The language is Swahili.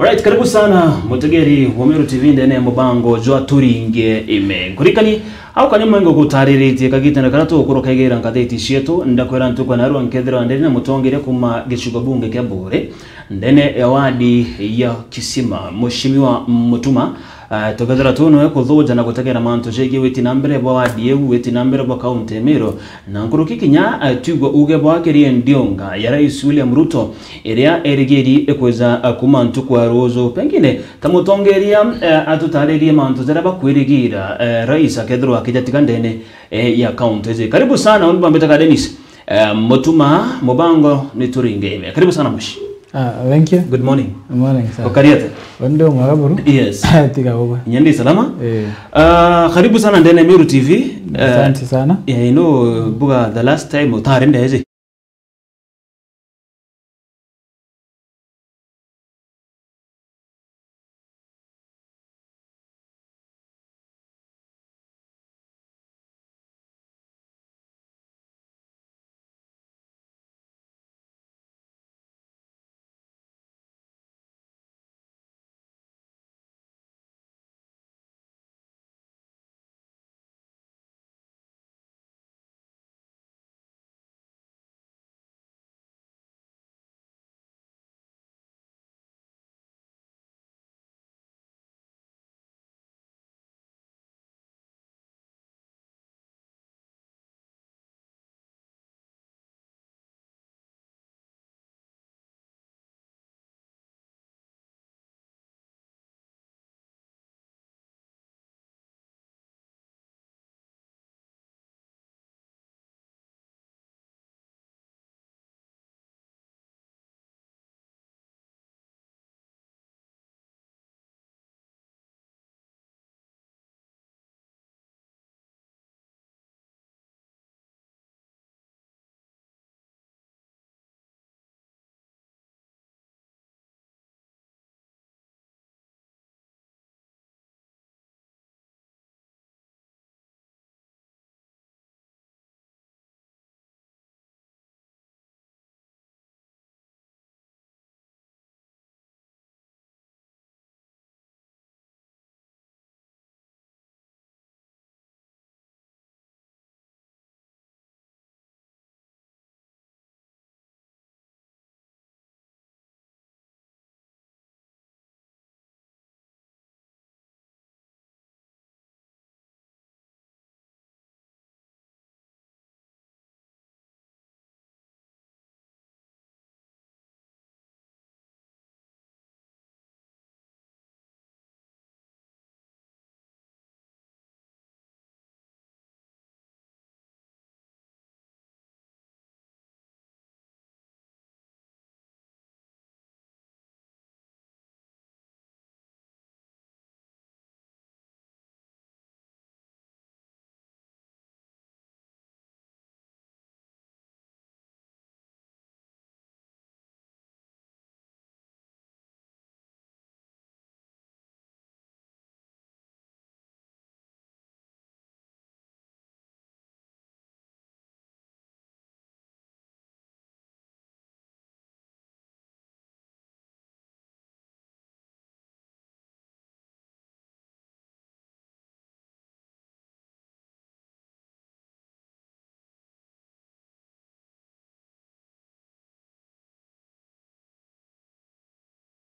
Alright, karibu sana mutegeri wa Meru TV ndene mubango jwa turinge ime. Kurikani au kanyuma ngo gutariritie kagitana karato kurokegera nkatheti cietu ndakwera ntukwa na ruan kethira ndene na mutongere kuma gicugo bunge kya Bure ndene awadi ya Kisima mushimiwa Mutuma tokethira tuno kuthuja na gutegera mantu jege weti nambere bwa wadi yewu weti nambere bwa kaunti Meru na nkurukikinya tugwa uge bwa kerie ndionga ya Rais William Ruto iria erigeri ekweza kuma ntukwa rozo pengine tamutongeria atutaririe mantu zera bakwirigira rais akethirwa akijatika ndene ya kaunti. Karibu sana unbambeta Dennis Mutuma mubango ni turinge ime. Karibu sana mushi. Thank you. Good morning. Good morning, sir. Okariate. Wendo mwagaburu? Yes. Tika baba. Nyandi salama? Karibu sana ndene Meru TV. Asante sana. Buga the last time utarende hizi.